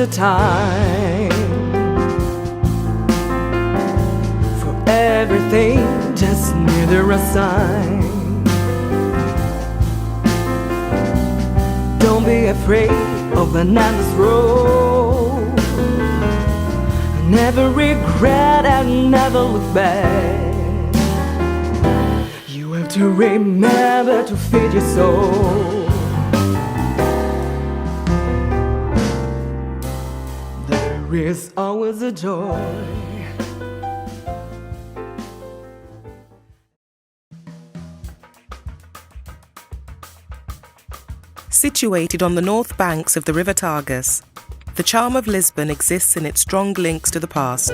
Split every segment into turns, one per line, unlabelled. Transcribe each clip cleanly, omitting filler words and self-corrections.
a time for everything, just neither a sign. Don't be afraid of an endless road. Never regret and never look back. You have to remember to feed your soul. There is always a joy.
Situated on the north banks of the River Tagus, the charm of Lisbon exists in its strong links to the past.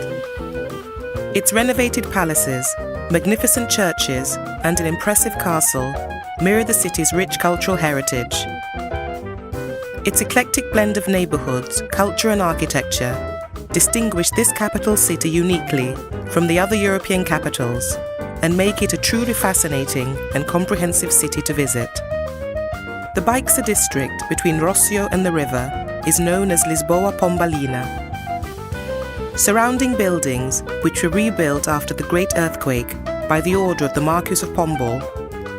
Its renovated palaces, magnificent churches, and an impressive castle mirror the city's rich cultural heritage. Its eclectic blend of neighborhoods, culture, and architecture distinguish this capital city uniquely from the other European capitals and make it a truly fascinating and comprehensive city to visit. The Baixa district between Rossio and the river is known as Lisboa Pombalina. Surrounding buildings, which were rebuilt after the Great Earthquake by the order of the Marquis of Pombal,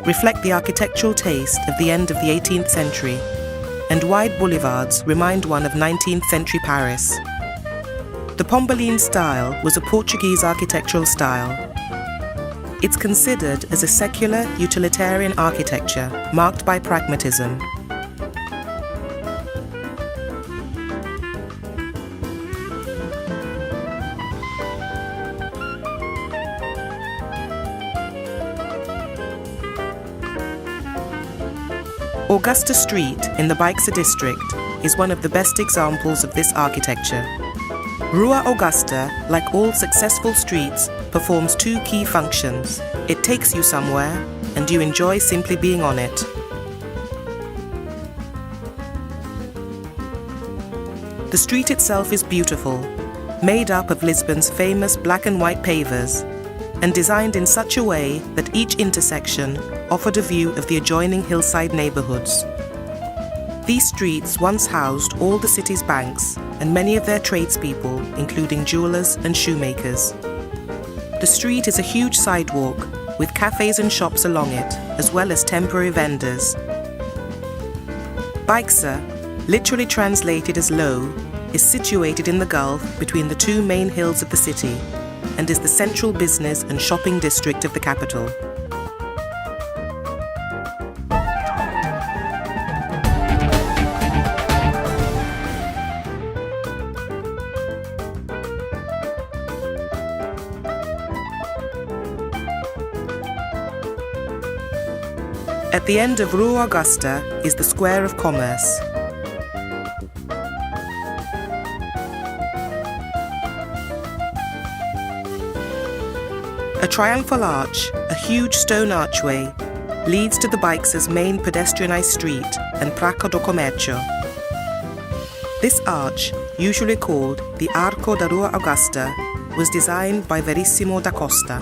reflect the architectural taste of the end of the 18th century, and wide boulevards remind one of 19th century Paris. The Pombaline style was a Portuguese architectural style. It's considered as a secular, utilitarian architecture marked by pragmatism. Augusta Street in the Baixa district is one of the best examples of this architecture. Rua Augusta, like all successful streets, performs two key functions. It takes you somewhere, and you enjoy simply being on it. The street itself is beautiful, made up of Lisbon's famous black and white pavers, and designed in such a way that each intersection offered a view of the adjoining hillside neighborhoods. These streets once housed all the city's banks and many of their tradespeople, including jewelers and shoemakers. The street is a huge sidewalk with cafes and shops along it, as well as temporary vendors. Baixa, literally translated as low, is situated in the gulf between the two main hills of the city and is the central business and shopping district of the capital. At the end of Rua Augusta is the Square of Commerce. A triumphal arch, a huge stone archway, leads to the Baixa's main pedestrianised street and Praça do Comércio. This arch, usually called the Arco da Rua Augusta, was designed by Verissimo da Costa.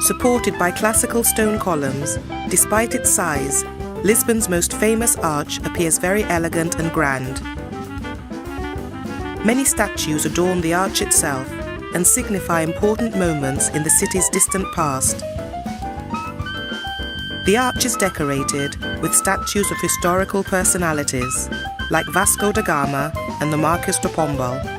Supported by classical stone columns, despite its size, Lisbon's most famous arch appears very elegant and grand. Many statues adorn the arch itself and signify important moments in the city's distant past. The arch is decorated with statues of historical personalities like Vasco da Gama and the Marquis de Pombal.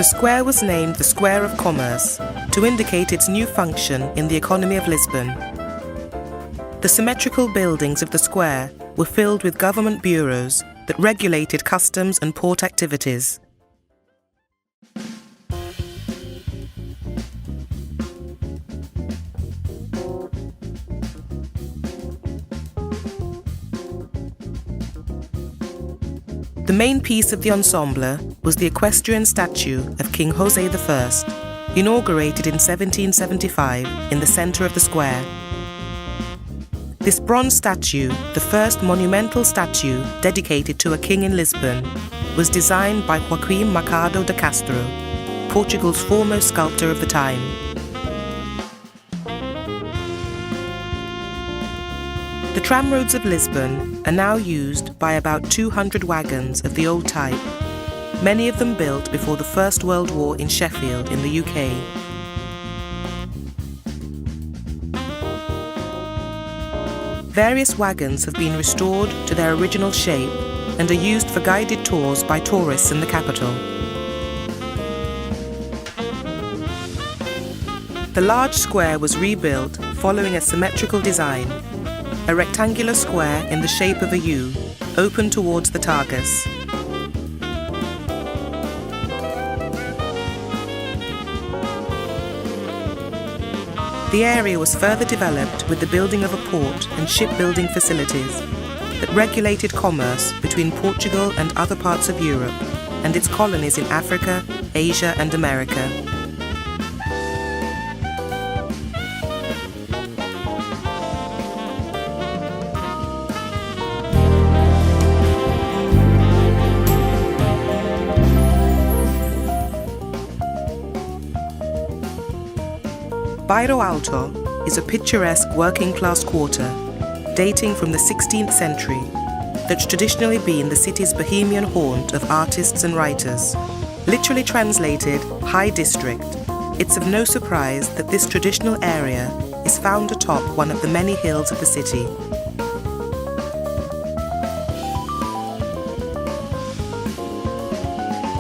The square was named the Square of Commerce to indicate its new function in the economy of Lisbon. The symmetrical buildings of the square were filled with government bureaus that regulated customs and port activities. The main piece of the ensemble was the equestrian statue of King José I, inaugurated in 1775 in the centre of the square. This bronze statue, the first monumental statue dedicated to a king in Lisbon, was designed by Joaquim Machado de Castro, Portugal's foremost sculptor of the time. The tramroads of Lisbon are now used by about 200 wagons of the old type, many of them built before the First World War in Sheffield in the UK. Various wagons have been restored to their original shape and are used for guided tours by tourists in the capital. The large square was rebuilt following a symmetrical design, a rectangular square in the shape of a U, open towards the Tagus. The area was further developed with the building of a port and shipbuilding facilities that regulated commerce between Portugal and other parts of Europe and its colonies in Africa, Asia and America. Bairro Alto is a picturesque working-class quarter dating from the 16th century that's traditionally been the city's bohemian haunt of artists and writers. Literally translated, High District, it's of no surprise that this traditional area is found atop one of the many hills of the city.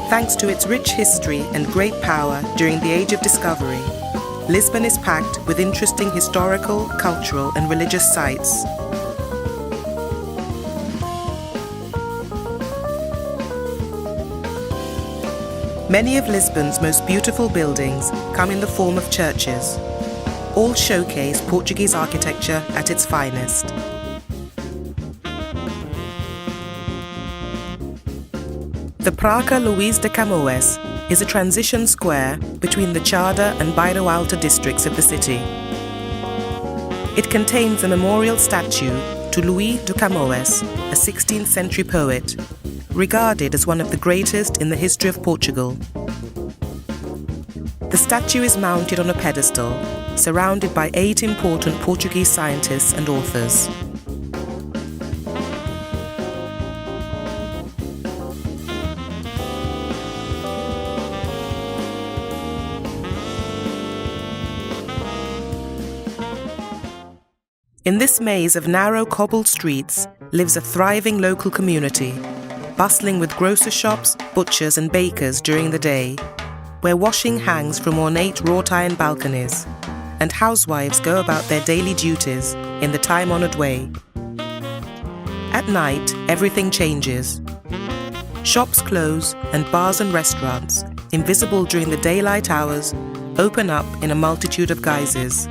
Thanks to its rich history and great power during the Age of Discovery, Lisbon is packed with interesting historical, cultural and religious sites. Many of Lisbon's most beautiful buildings come in the form of churches. All showcase Portuguese architecture at its finest. The Praça Luís de Camões is a transition square between the Chada and Bairro Alto districts of the city. It contains a memorial statue to Luís de Camões, a 16th century poet, regarded as one of the greatest in the history of Portugal. The statue is mounted on a pedestal, surrounded by 8 important Portuguese scientists and authors. In this maze of narrow cobbled streets lives a thriving local community, bustling with grocer shops, butchers and bakers during the day, where washing hangs from ornate wrought iron balconies, and housewives go about their daily duties in the time-honoured way. At night, everything changes. Shops close and bars and restaurants, invisible during the daylight hours, open up in a multitude of guises.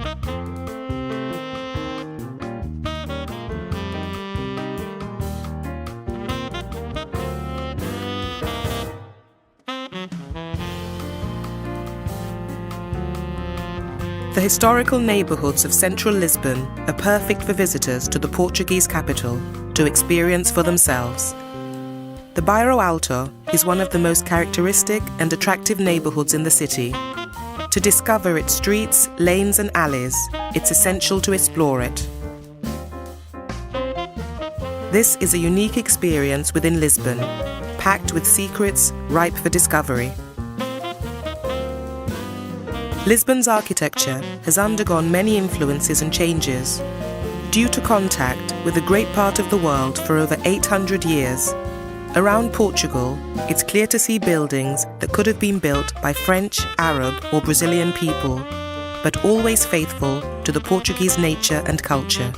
The historical neighbourhoods of central Lisbon are perfect for visitors to the Portuguese capital to experience for themselves. The Bairro Alto is one of the most characteristic and attractive neighbourhoods in the city. To discover its streets, lanes and alleys, it's essential to explore it. This is a unique experience within Lisbon, packed with secrets ripe for discovery. Lisbon's architecture has undergone many influences and changes. Due to contact with a great part of the world for over 800 years, around Portugal, it's clear to see buildings that could have been built by French, Arab or Brazilian people, but always faithful to the Portuguese nature and culture.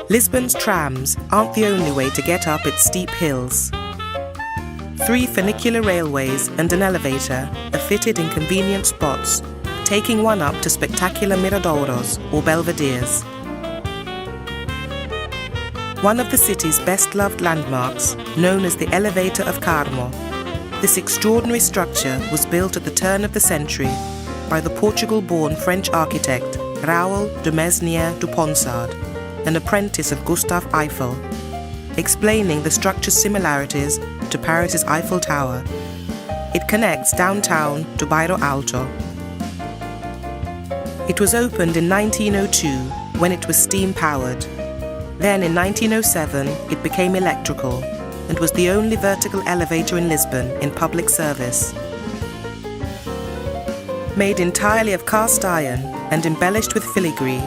Lisbon's trams aren't the only way to get up its steep hills. 3 funicular railways and an elevator are fitted in convenient spots, taking one up to spectacular miradouros or belvederes. One of the city's best-loved landmarks, known as the Elevator of Carmo, this extraordinary structure was built at the turn of the century by the Portugal-born French architect Raoul de Mesnier du Ponsard, an apprentice of Gustave Eiffel, explaining the structure's similarities to Paris's Eiffel Tower. It connects downtown to Bairro Alto. It was opened in 1902 when it was steam-powered. Then in 1907 it became electrical and was the only vertical elevator in Lisbon in public service. Made entirely of cast iron and embellished with filigree,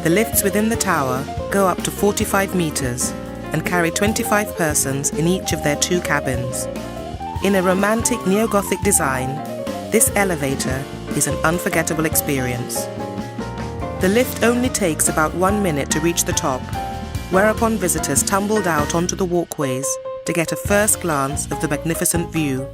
the lifts within the tower go up to 45 meters and carry 25 persons in each of their 2 cabins. In a romantic neo-Gothic design, this elevator is an unforgettable experience. The lift only takes about 1 minute to reach the top, whereupon visitors tumbled out onto the walkways to get a first glance of the magnificent view.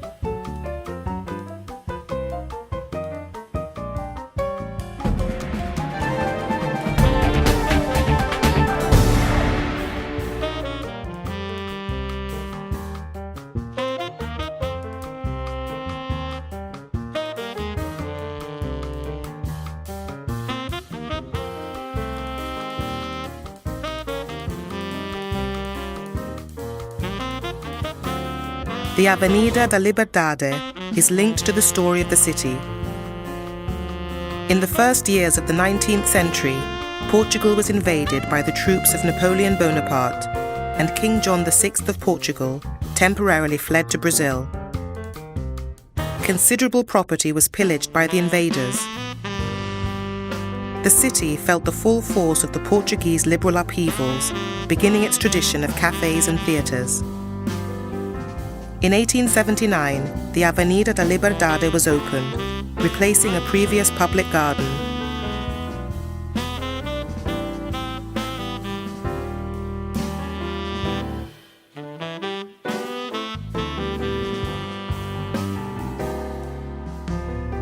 The Avenida da Liberdade is linked to the story of the city. In the first years of the 19th century, Portugal was invaded by the troops of Napoleon Bonaparte, and King John VI of Portugal temporarily fled to Brazil. Considerable property was pillaged by the invaders. The city felt the full force of the Portuguese liberal upheavals, beginning its tradition of cafes and theatres. In 1879, the Avenida da Liberdade was opened, replacing a previous public garden.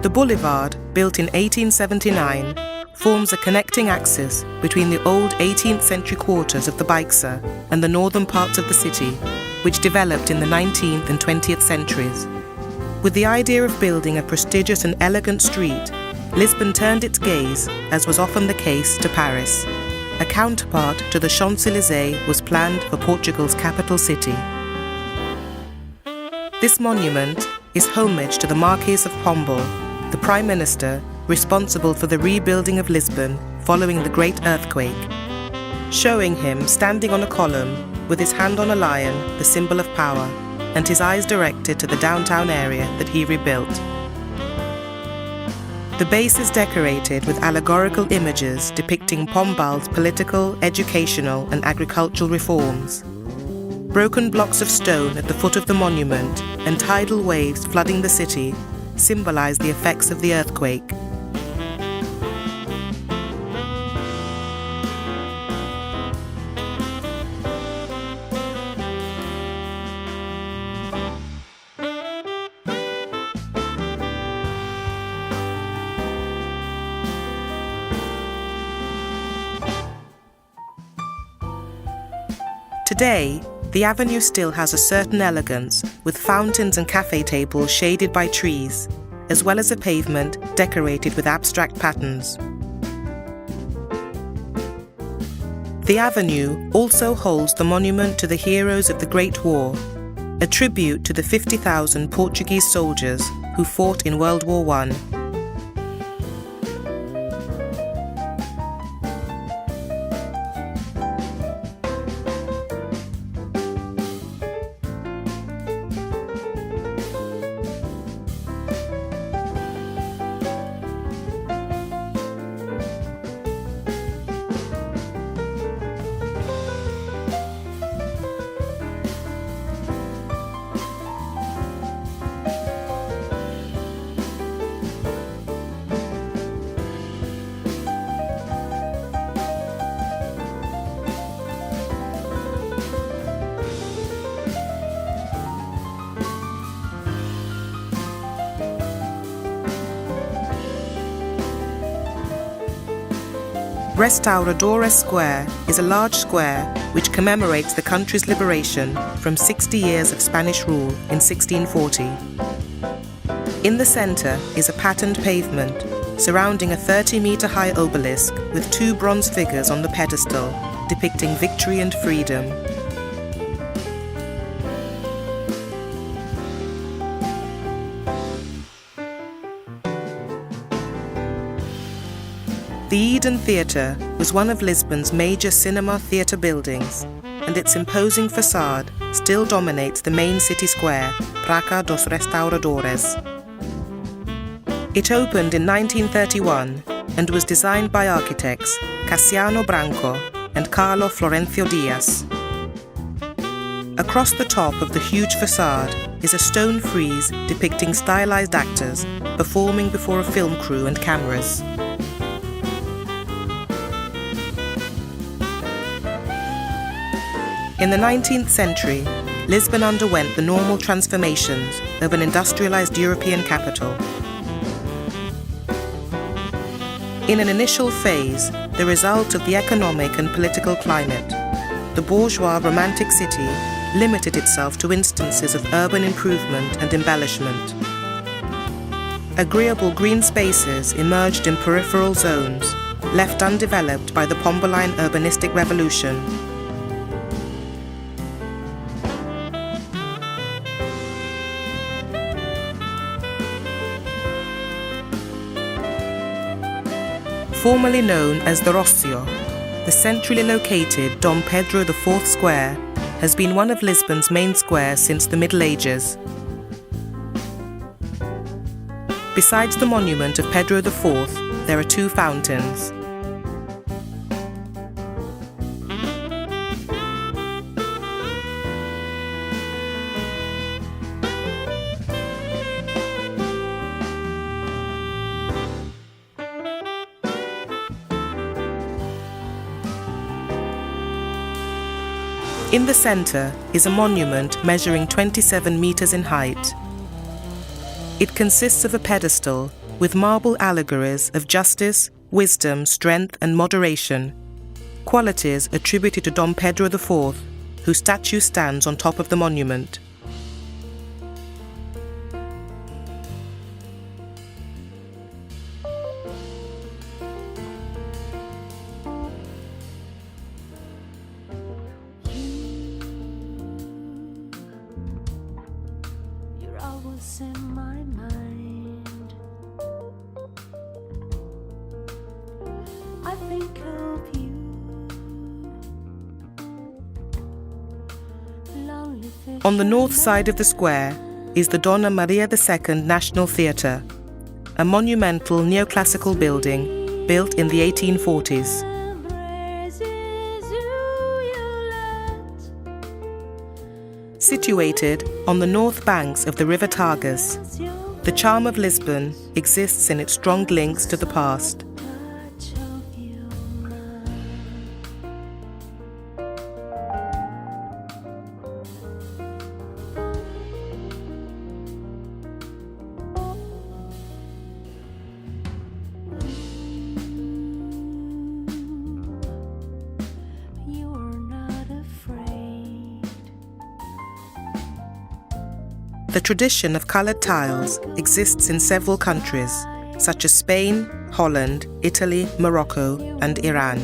The boulevard, built in 1879, forms a connecting axis between the old 18th century quarters of the Baixa and the northern parts of the city, which developed in the 19th and 20th centuries. With the idea of building a prestigious and elegant street, Lisbon turned its gaze, as was often the case, to Paris. A counterpart to the Champs-Élysées was planned for Portugal's capital city. This monument is homage to the Marquis of Pombal, the Prime Minister responsible for the rebuilding of Lisbon following the Great Earthquake, showing him standing on a column with his hand on a lion, the symbol of power, and his eyes directed to the downtown area that he rebuilt. The base is decorated with allegorical images depicting Pombal's political, educational, and agricultural reforms. Broken blocks of stone at the foot of the monument and tidal waves flooding the city symbolize the effects of the earthquake. Today, the avenue still has a certain elegance, with fountains and cafe tables shaded by trees, as well as a pavement decorated with abstract patterns. The avenue also holds the monument to the heroes of the Great War, a tribute to the 50,000 Portuguese soldiers who fought in World War I. Restauradora Square is a large square which commemorates the country's liberation from 60 years of Spanish rule in 1640. In the centre is a patterned pavement surrounding a 30-meter-high obelisk with 2 bronze figures on the pedestal depicting victory and freedom. The Eden Theatre was one of Lisbon's major cinema theatre buildings, and its imposing facade still dominates the main city square, Praça dos Restauradores. It opened in 1931 and was designed by architects Cassiano Branco and Carlo Florencio Dias. Across the top of the huge facade is a stone frieze depicting stylized actors performing before a film crew and cameras. In the 19th century, Lisbon underwent the normal transformations of an industrialized European capital. In an initial phase, the result of the economic and political climate, the bourgeois romantic city limited itself to instances of urban improvement and embellishment. Agreeable green spaces emerged in peripheral zones, left undeveloped by the Pombaline urbanistic revolution. Formerly known as the Rocio, the centrally located Dom Pedro IV Square has been one of Lisbon's main squares since the Middle Ages. Besides the monument of Pedro IV, there are 2 fountains. In the center is a monument measuring 27 meters in height. It consists of a pedestal with marble allegories of justice, wisdom, strength, and moderation, qualities attributed to Dom Pedro IV, whose statue stands on top of the monument.
Always in my mind. I think of you.
On the north side of the square is the Dona Maria II National Theatre, a monumental neoclassical building built in the 1840s. Situated on the north banks of the River Tagus, the charm of Lisbon exists in its strong links to the past. The tradition of coloured tiles exists in several countries, such as Spain, Holland, Italy, Morocco, and Iran.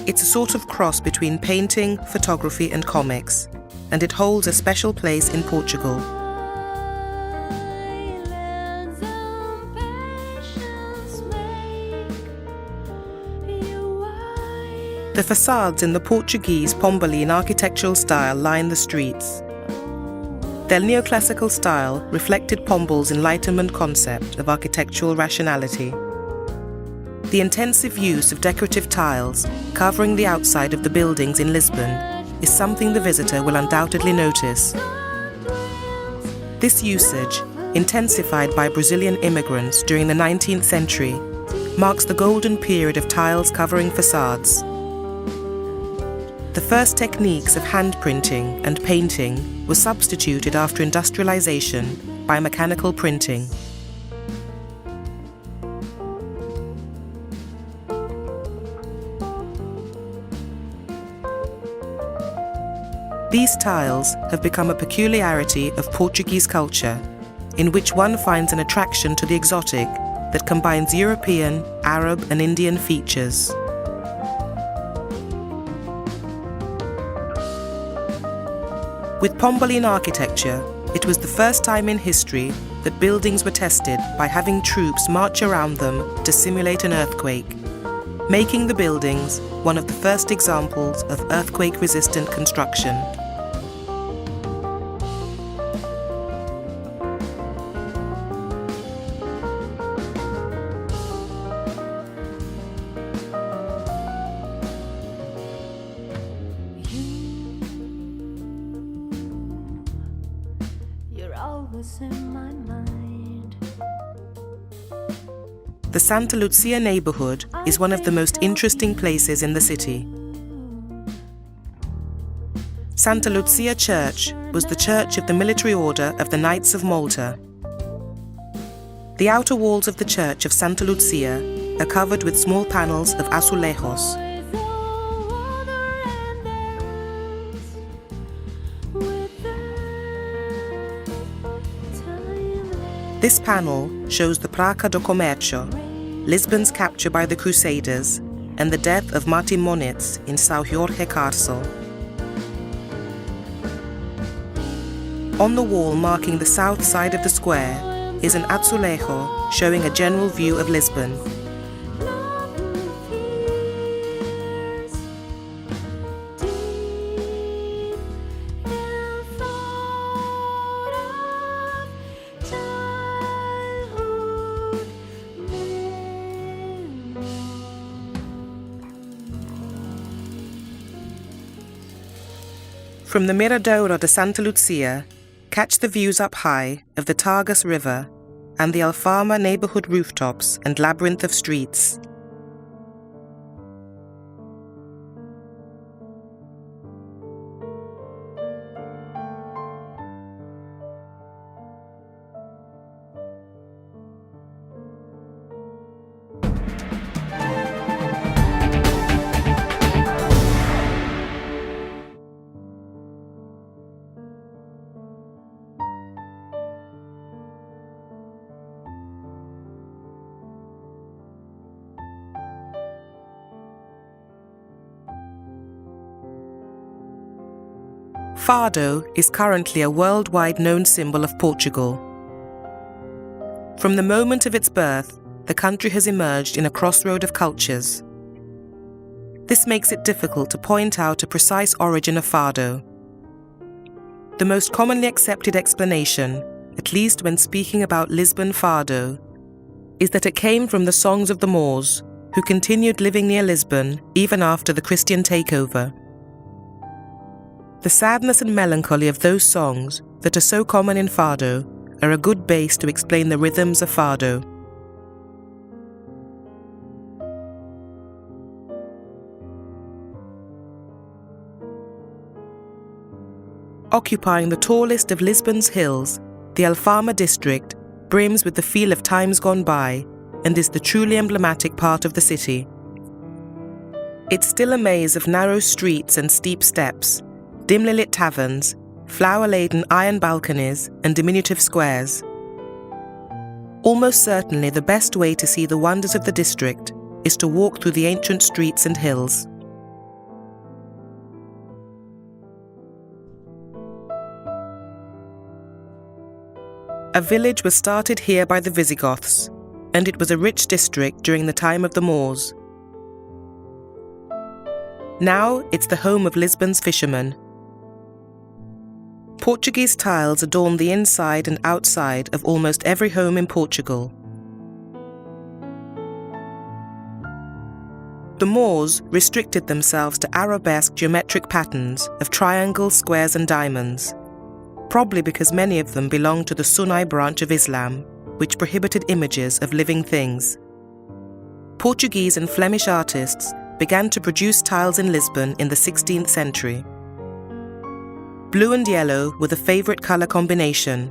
It's a sort of cross between painting, photography, and comics, and it holds a special place in Portugal. The facades in the Portuguese Pombaline architectural style line the streets. Their neoclassical style reflected Pombal's Enlightenment concept of architectural rationality. The intensive use of decorative tiles covering the outside of the buildings in Lisbon is something the visitor will undoubtedly notice. This usage, intensified by Brazilian immigrants during the 19th century, marks the golden period of tiles covering facades. The first techniques of hand printing and painting were substituted after industrialization by mechanical printing. These tiles have become a peculiarity of Portuguese culture, in which one finds an attraction to the exotic that combines European, Arab, and Indian features. With Pombaline architecture, it was the first time in history that buildings were tested by having troops march around them to simulate an earthquake, making the buildings one of the first examples of earthquake-resistant construction.
You're always in my mind.
The Santa Lucia neighborhood is one of the most interesting places in the city. Santa Lucia Church was the church of the military order of the Knights of Malta. The outer walls of the church of Santa Lucia are covered with small panels of azulejos. This panel shows the Praça do Comércio, Lisbon's capture by the Crusaders, and the death of Martin Monitz in São Jorge Castle. On the wall marking the south side of the square is an azulejo showing a general view of Lisbon. From the Mirador de Santa Lucia, catch the views up high of the Tagus River and the Alfama neighborhood rooftops and labyrinth of streets. Fado is currently a worldwide known symbol of Portugal. From the moment of its birth, the country has emerged in a crossroad of cultures. This makes it difficult to point out a precise origin of Fado. The most commonly accepted explanation, at least when speaking about Lisbon Fado, is that it came from the songs of the Moors, who continued living near Lisbon even after the Christian takeover. The sadness and melancholy of those songs that are so common in Fado are a good base to explain the rhythms of Fado. Occupying the tallest of Lisbon's hills, the Alfama district brims with the feel of times gone by and is the truly emblematic part of the city. It's still a maze of narrow streets and steep steps, dimly lit taverns, flower-laden iron balconies, and diminutive squares. Almost certainly the best way to see the wonders of the district is to walk through the ancient streets and hills. A village was started here by the Visigoths, and it was a rich district during the time of the Moors. Now it's the home of Lisbon's fishermen. Portuguese tiles adorn the inside and outside of almost every home in Portugal. The Moors restricted themselves to arabesque geometric patterns of triangles, squares and diamonds, probably because many of them belonged to the Sunni branch of Islam, which prohibited images of living things. Portuguese and Flemish artists began to produce tiles in Lisbon in the 16th century. Blue and yellow were the favourite colour combination,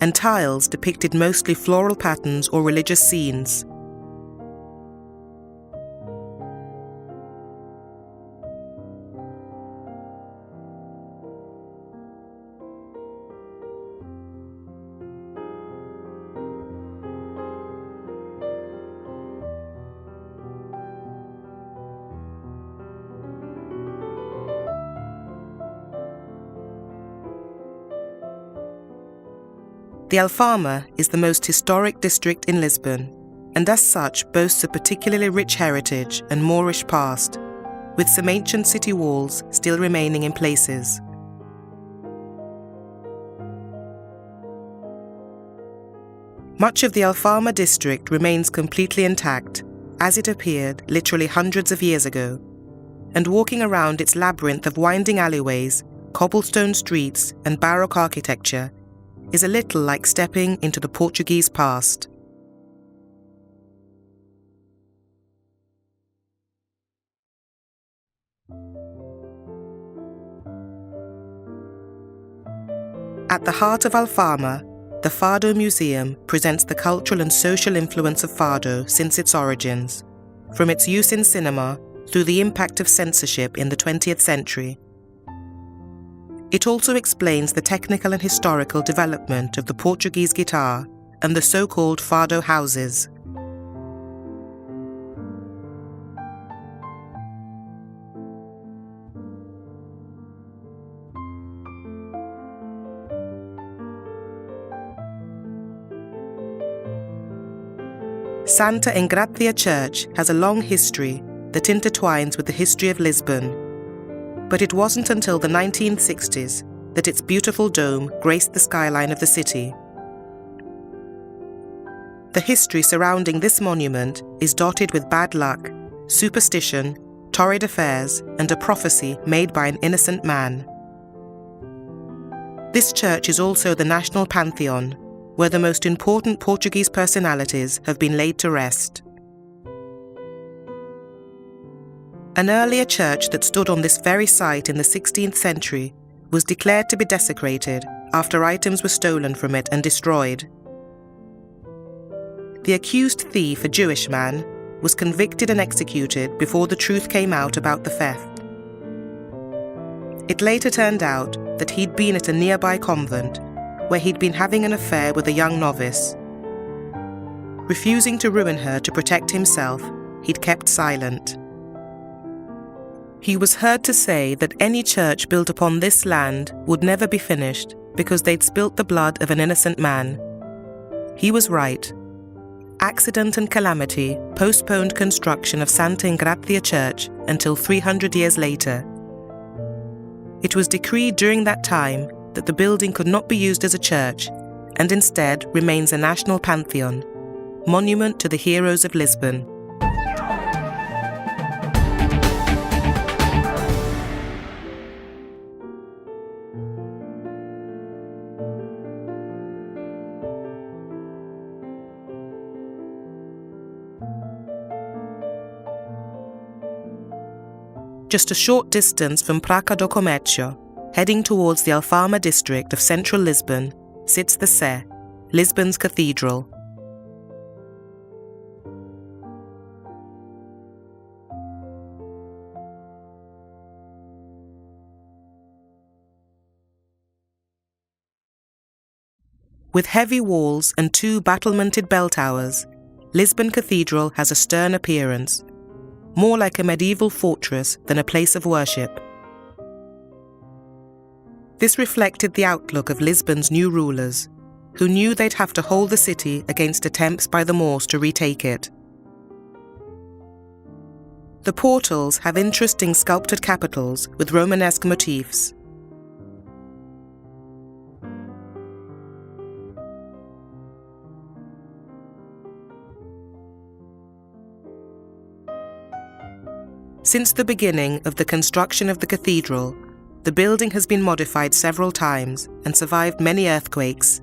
and tiles depicted mostly floral patterns or religious scenes. The Alfama is the most historic district in Lisbon, and as such boasts a particularly rich heritage and Moorish past, with some ancient city walls still remaining in places. Much of the Alfama district remains completely intact, as it appeared literally hundreds of years ago, and walking around its labyrinth of winding alleyways, cobblestone streets and Baroque architecture is a little like stepping into the Portuguese past. At the heart of Alfama, the Fado Museum presents the cultural and social influence of Fado since its origins, from its use in cinema through the impact of censorship in the 20th century. It also explains the technical and historical development of the Portuguese guitar and the so-called Fado houses. Santa Engracia Church has a long history that intertwines with the history of Lisbon, but it wasn't until the 1960s that its beautiful dome graced the skyline of the city. The history surrounding this monument is dotted with bad luck, superstition, torrid affairs, and a prophecy made by an innocent man. This church is also the national pantheon, where the most important Portuguese personalities have been laid to rest. An earlier church that stood on this very site in the 16th century was declared to be desecrated after items were stolen from it and destroyed. The accused thief, a Jewish man, was convicted and executed before the truth came out about the theft. It later turned out that he'd been at a nearby convent where he'd been having an affair with a young novice. Refusing to ruin her to protect himself, he'd kept silent. He was heard to say that any church built upon this land would never be finished because they'd spilt the blood of an innocent man. He was right. Accident and calamity postponed construction of Santa Engracia Church until 300 years later. It was decreed during that time that the building could not be used as a church and instead remains a national pantheon, monument to the heroes of Lisbon. Just a short distance from Praça do Comércio, heading towards the Alfama district of central Lisbon, sits the Sé, Lisbon's cathedral. With heavy walls and two battlemented bell towers, Lisbon Cathedral has a stern appearance, more like a medieval fortress than a place of worship. This reflected the outlook of Lisbon's new rulers, who knew they'd have to hold the city against attempts by the Moors to retake it. The portals have interesting sculpted capitals with Romanesque motifs. Since the beginning of the construction of the cathedral, the building has been modified several times and survived many earthquakes.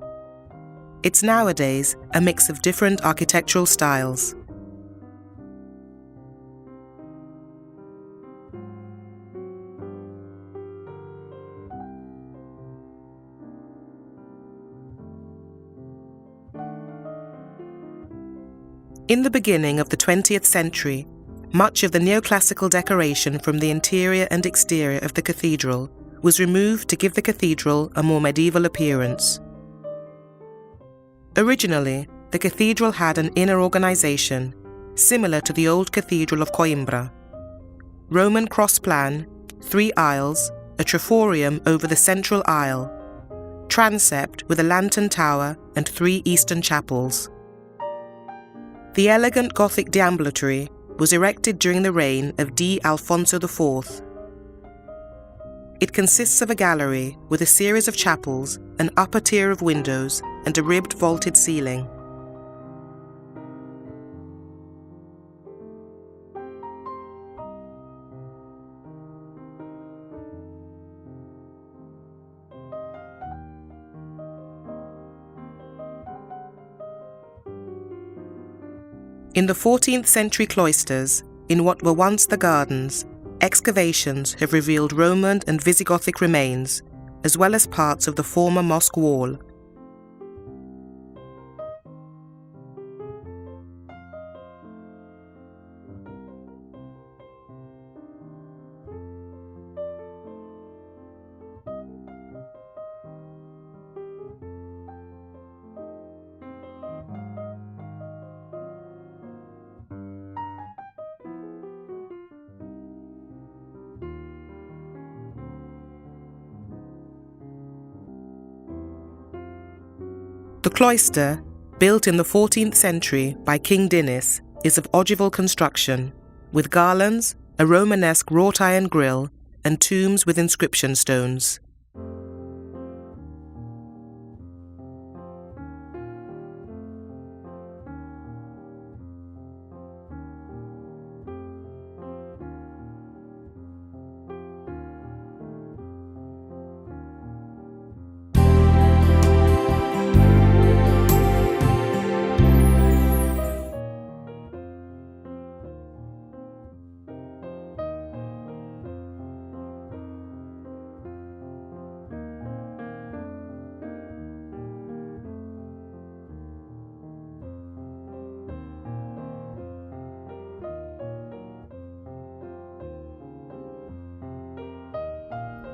It's nowadays a mix of different architectural styles. In the beginning of the 20th century, much of the neoclassical decoration from the interior and exterior of the cathedral was removed to give the cathedral a more medieval appearance. Originally, the cathedral had an inner organization, similar to the old Cathedral of Coimbra. Roman cross plan, 3 aisles, a triforium over the central aisle, transept with a lantern tower and 3 eastern chapels. The elegant Gothic deambulatory was erected during the reign of D. Alfonso IV. It consists of a gallery with a series of chapels, an upper tier of windows, and a ribbed vaulted ceiling. In the 14th century cloisters, in what were once the gardens, excavations have revealed Roman and Visigothic remains, as well as parts of the former mosque wall. The cloister, built in the 14th century by King Dinis, is of ogival construction, with garlands, a Romanesque wrought iron grille, and tombs with inscription stones.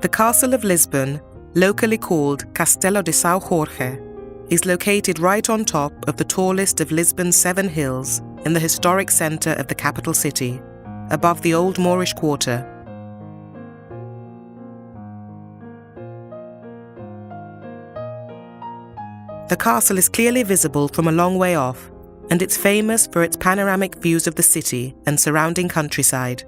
The Castle of Lisbon, locally called Castelo de São Jorge, is located right on top of the tallest of Lisbon's 7 hills in the historic centre of the capital city, above the old Moorish quarter. The castle is clearly visible from a long way off, and it's famous for its panoramic views of the city and surrounding countryside.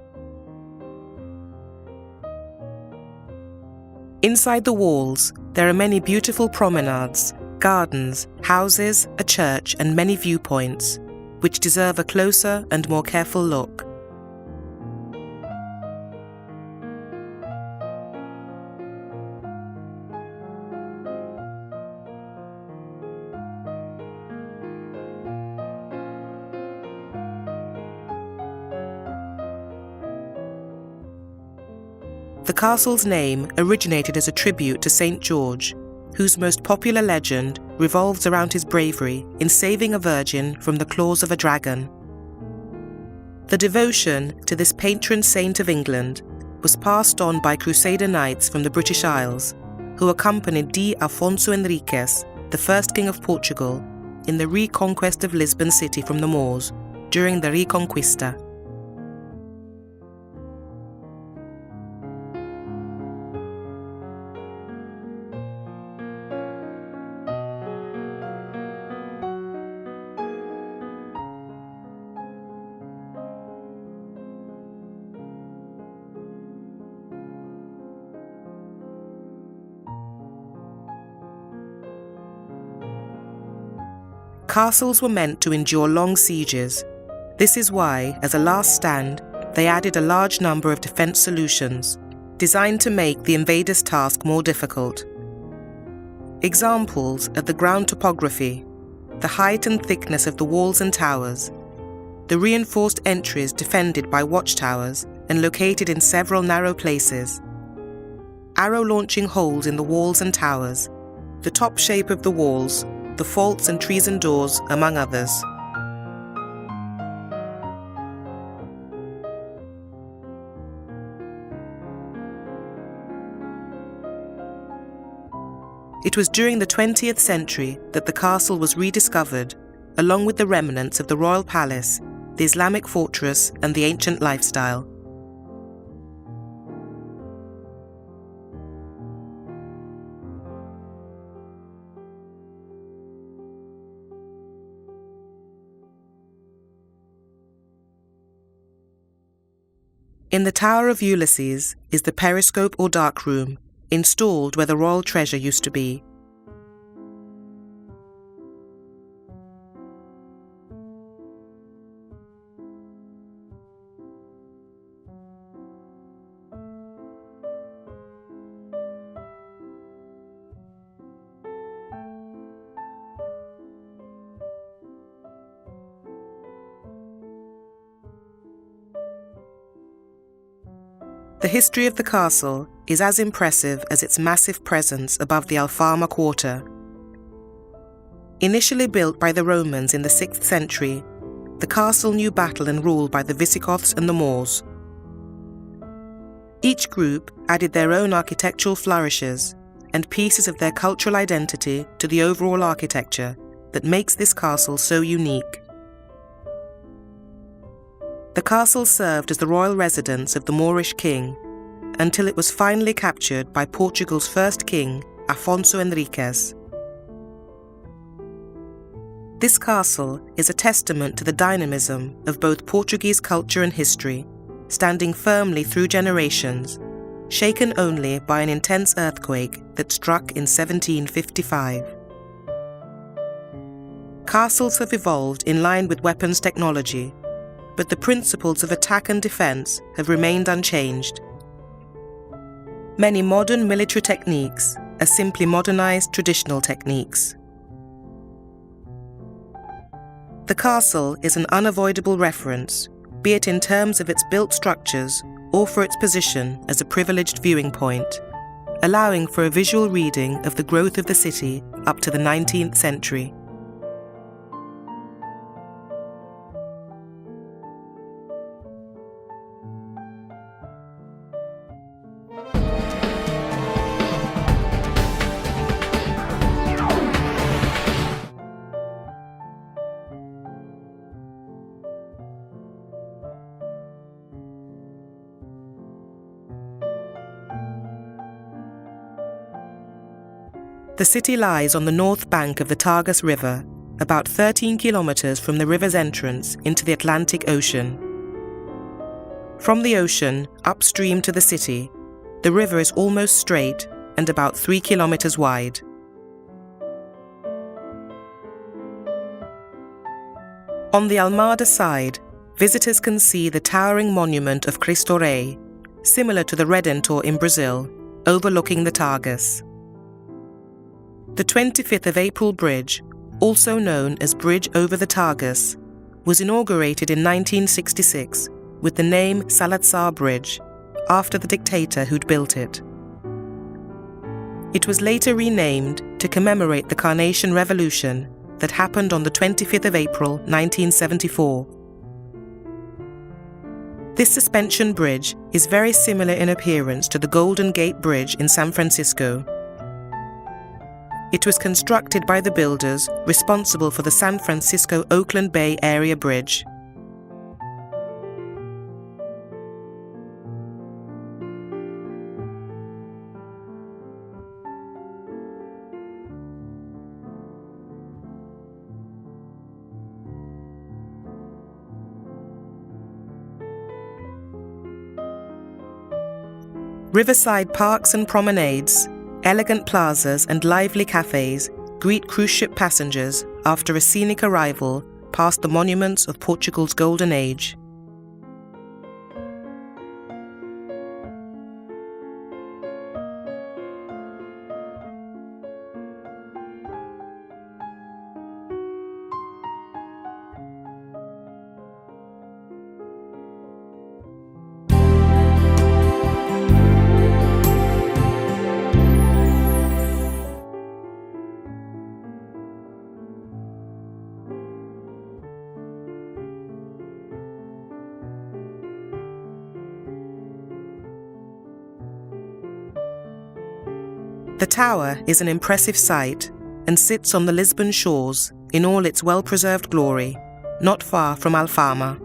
Inside the walls, there are many beautiful promenades, gardens, houses, a church, and many viewpoints, which deserve a closer and more careful look. The castle's name originated as a tribute to St. George, whose most popular legend revolves around his bravery in saving a virgin from the claws of a dragon. The devotion to this patron saint of England was passed on by Crusader knights from the British Isles, who accompanied D. Afonso Henriques, the first king of Portugal, in the reconquest of Lisbon city from the Moors during the Reconquista. Castles were meant to endure long sieges. This is why, as a last stand, they added a large number of defense solutions, designed to make the invader's task more difficult. Examples are the ground topography, the height and thickness of the walls and towers, the reinforced entries defended by watchtowers and located in several narrow places, arrow-launching holes in the walls and towers, the top shape of the walls, the faults and treason doors, among others. It was during the 20th century that the castle was rediscovered, along with the remnants of the royal palace, the Islamic fortress, and the ancient lifestyle. In the Tower of Ulysses is the periscope or dark room, installed where the royal treasure used to be. The history of the castle is as impressive as its massive presence above the Alfama quarter. Initially built by the Romans in the 6th century, the castle knew battle and rule by the Visigoths and the Moors. Each group added their own architectural flourishes and pieces of their cultural identity to the overall architecture that makes this castle so unique. The castle served as the royal residence of the Moorish king until it was finally captured by Portugal's first king, Afonso Henriques. This castle is a testament to the dynamism of both Portuguese culture and history, standing firmly through generations, shaken only by an intense earthquake that struck in 1755. Castles have evolved in line with weapons technology, but the principles of attack and defense have remained unchanged. Many modern military techniques are simply modernized traditional techniques. The castle is an unavoidable reference, be it in terms of its built structures or for its position as a privileged viewing point, allowing for a visual reading of the growth of the city up to the 19th century. The city lies on the north bank of the Tagus River, about 13 kilometers from the river's entrance into the Atlantic Ocean. From the ocean upstream to the city, the river is almost straight and about 3 kilometers wide. On the Almada side, visitors can see the towering monument of Cristo Rei, similar to the Redentor in Brazil, overlooking the Tagus. The 25th of April Bridge, also known as Bridge over the Tagus, was inaugurated in 1966 with the name Salazar Bridge, after the dictator who'd built it. It was later renamed to commemorate the Carnation Revolution that happened on the 25th of April 1974. This suspension bridge is very similar in appearance to the Golden Gate Bridge in San Francisco. It was constructed by the builders responsible for the San Francisco-Oakland Bay Area Bridge. Riverside parks and promenades, elegant plazas and lively cafes greet cruise ship passengers after a scenic arrival past the monuments of Portugal's Golden Age. The tower is an impressive sight and sits on the Lisbon shores in all its well-preserved glory, not far from Alfama.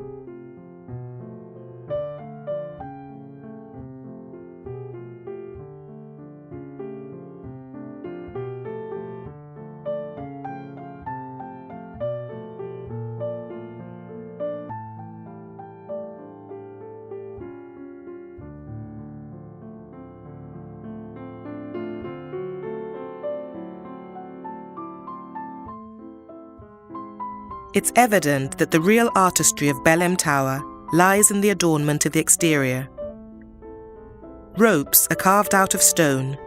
It's evident that the real artistry of Belém Tower lies in the adornment of the exterior. Ropes are carved out of stone,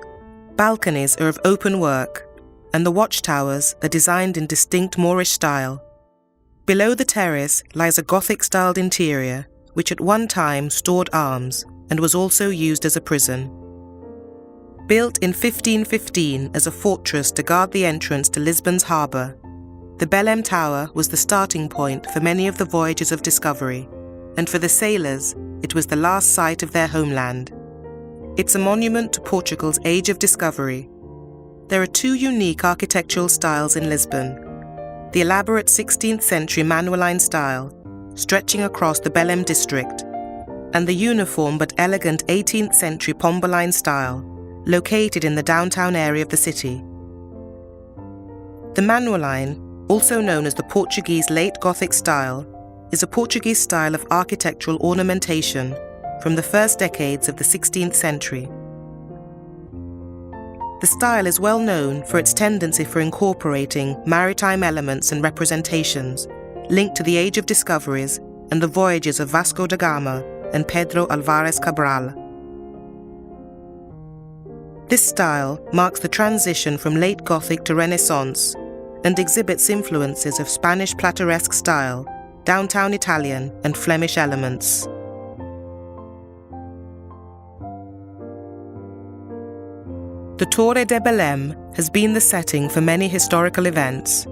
balconies are of open work, and the watchtowers are designed in distinct Moorish style. Below the terrace lies a Gothic-styled interior, which at one time stored arms and was also used as a prison. Built in 1515 as a fortress to guard the entrance to Lisbon's harbour, the Belém Tower was the starting point for many of the voyages of discovery, and for the sailors, it was the last sight of their homeland. It's a monument to Portugal's age of discovery. There are two unique architectural styles in Lisbon: the elaborate 16th century Manueline style, stretching across the Belém district, and the uniform but elegant 18th century Pombaline style, located in the downtown area of the city. The Manueline, also known as the Portuguese late Gothic style, is a Portuguese style of architectural ornamentation from the first decades of the 16th century. The style is well known for its tendency for incorporating maritime elements and representations linked to the age of discoveries and the voyages of Vasco da Gama and Pedro Álvares Cabral. This style marks the transition from late Gothic to Renaissance and exhibits influences of Spanish plateresque style, downtown Italian and Flemish elements. The Torre de Belém has been the setting for many historical events.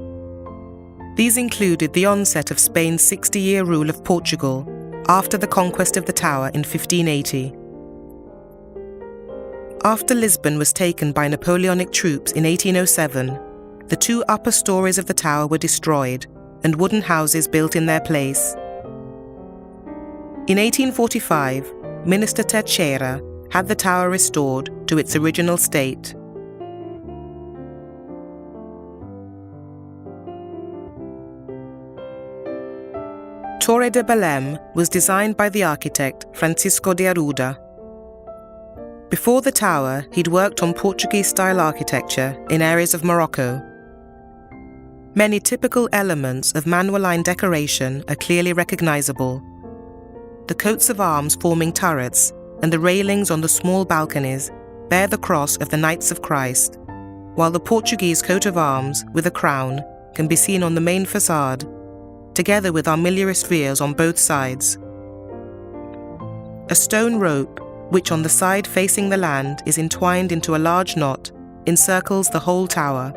These included the onset of Spain's 60-year rule of Portugal after the conquest of the tower in 1580. After Lisbon was taken by Napoleonic troops in 1807, the two upper stories of the tower were destroyed and wooden houses built in their place. In 1845, Minister Teixeira had the tower restored to its original state. Torre de Belém was designed by the architect Francisco de Arruda. Before the tower, he'd worked on Portuguese-style architecture in areas of Morocco. Many typical elements of Manueline decoration are clearly recognizable. The coats of arms forming turrets and the railings on the small balconies bear the cross of the Knights of Christ, while the Portuguese coat of arms with a crown can be seen on the main facade, together with armillary spheres on both sides. A stone rope, which on the side facing the land is entwined into a large knot, encircles the whole tower.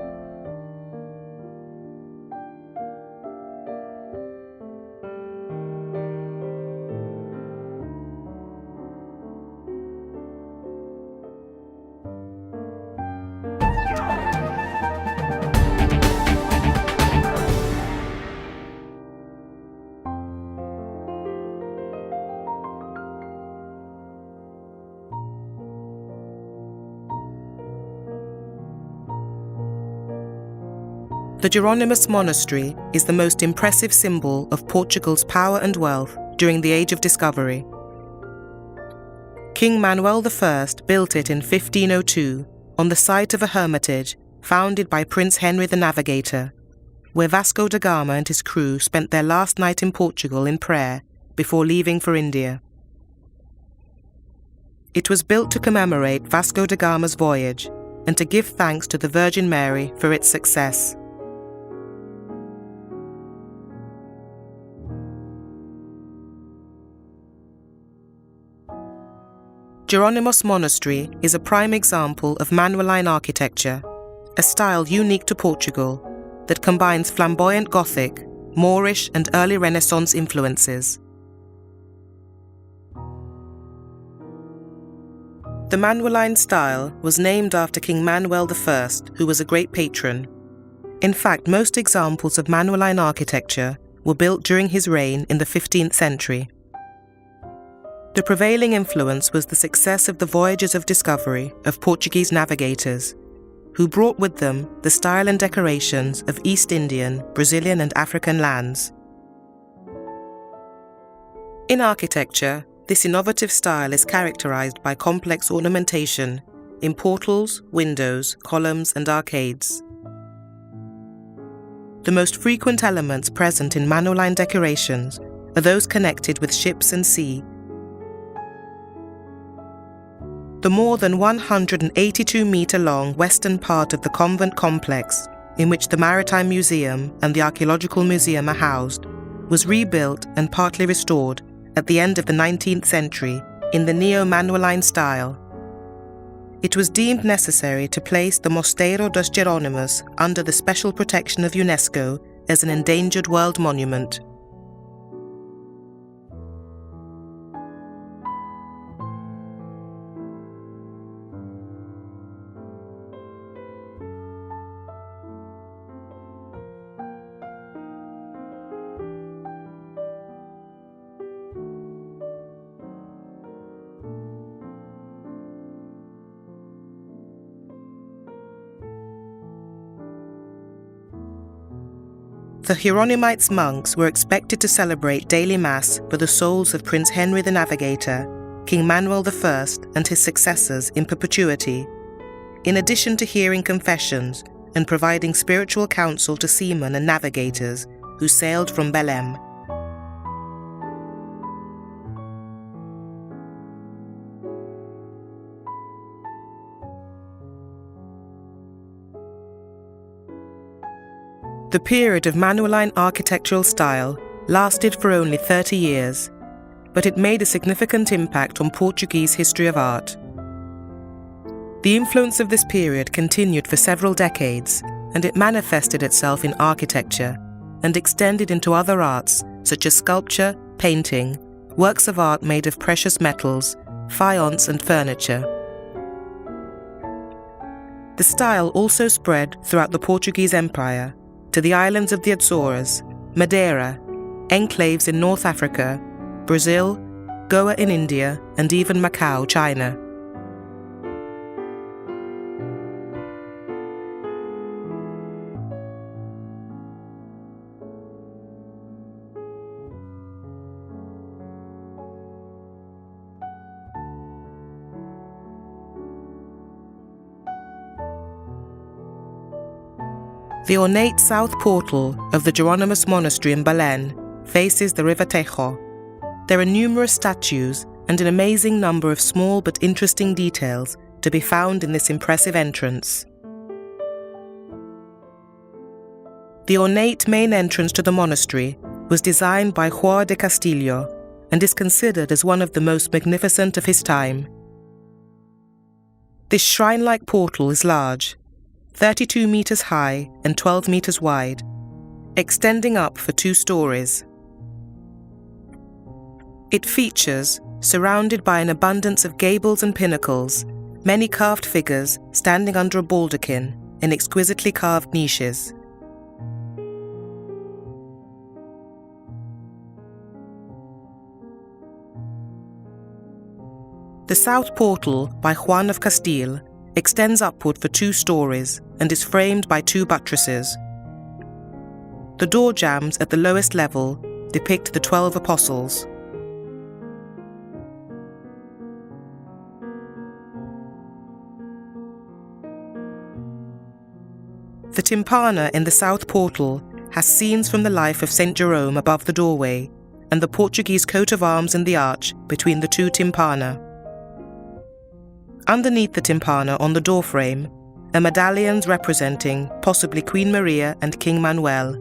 The Jerónimos Monastery is the most impressive symbol of Portugal's power and wealth during the Age of Discovery. King Manuel I built it in 1502 on the site of a hermitage founded by Prince Henry the Navigator, where Vasco da Gama and his crew spent their last night in Portugal in prayer before leaving for India. It was built to commemorate Vasco da Gama's voyage and to give thanks to the Virgin Mary for its success. Jerónimos Monastery is a prime example of Manueline architecture, a style unique to Portugal that combines flamboyant Gothic, Moorish and early Renaissance influences. The Manueline style was named after King Manuel I, who was a great patron. In fact, most examples of Manueline architecture were built during his reign in the 15th century. The prevailing influence was the success of the voyages of discovery of Portuguese navigators, who brought with them the style and decorations of East Indian, Brazilian and African lands. In architecture, this innovative style is characterized by complex ornamentation in portals, windows, columns and arcades. The most frequent elements present in Manoline decorations are those connected with ships and sea. The more than 182-metre-long western part of the convent complex, in which the Maritime Museum and the Archaeological Museum are housed, was rebuilt and partly restored at the end of the 19th century in the neo-Manoline style. It was deemed necessary to place the Mosteiro dos Jerônimos under the special protection of UNESCO as an endangered world monument. The Hieronymites monks were expected to celebrate daily Mass for the souls of Prince Henry the Navigator, King Manuel I, and his successors in perpetuity, in addition to hearing confessions and providing spiritual counsel to seamen and navigators who sailed from Belém. The period of Manoline architectural style lasted for only 30 years, but it made a significant impact on Portuguese history of art. The influence of this period continued for several decades, and it manifested itself in architecture and extended into other arts such as sculpture, painting, works of art made of precious metals, faience and furniture. The style also spread throughout the Portuguese Empire, to the islands of the Azores, Madeira, enclaves in North Africa, Brazil, Goa in India, and even Macau, China. The ornate south portal of the Jerônimos Monastery in Belém faces the River Tejo. There are numerous statues and an amazing number of small but interesting details to be found in this impressive entrance. The ornate main entrance to the monastery was designed by João de Castilho and is considered as one of the most magnificent of his time. This shrine-like portal is large, 32 metres high and 12 metres wide, extending up for 2 stories. It features, surrounded by an abundance of gables and pinnacles, many carved figures standing under a baldachin in exquisitely carved niches. The south portal by Juan of Castile extends upward for 2 stories and is framed by 2 buttresses. The door jambs at the lowest level depict the 12 apostles. The tympana in the south portal has scenes from the life of Saint Jerome above the doorway and the Portuguese coat of arms in the arch between the 2 tympana. Underneath the tympana on the doorframe are medallions representing possibly Queen Maria and King Manuel.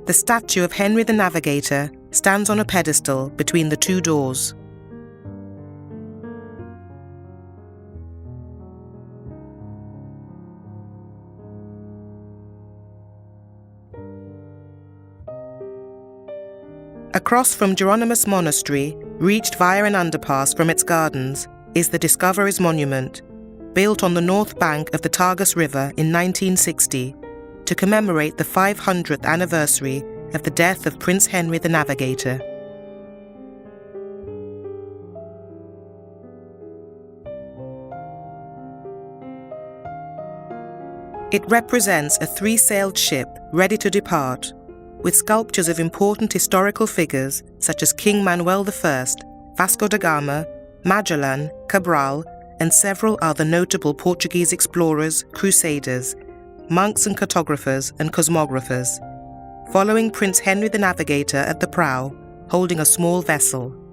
The statue of Henry the Navigator stands on a pedestal between the 2 doors. Across from Jerônimos Monastery, reached via an underpass from its gardens, is the Discoveries Monument, built on the north bank of the Tagus River in 1960 to commemorate the 500th anniversary of the death of Prince Henry the Navigator. It represents a 3-sailed ship ready to depart, with sculptures of important historical figures such as King Manuel I, Vasco da Gama, Magellan, Cabral, and several other notable Portuguese explorers, crusaders, monks and cartographers and cosmographers, following Prince Henry the Navigator at the prow, holding a small vessel.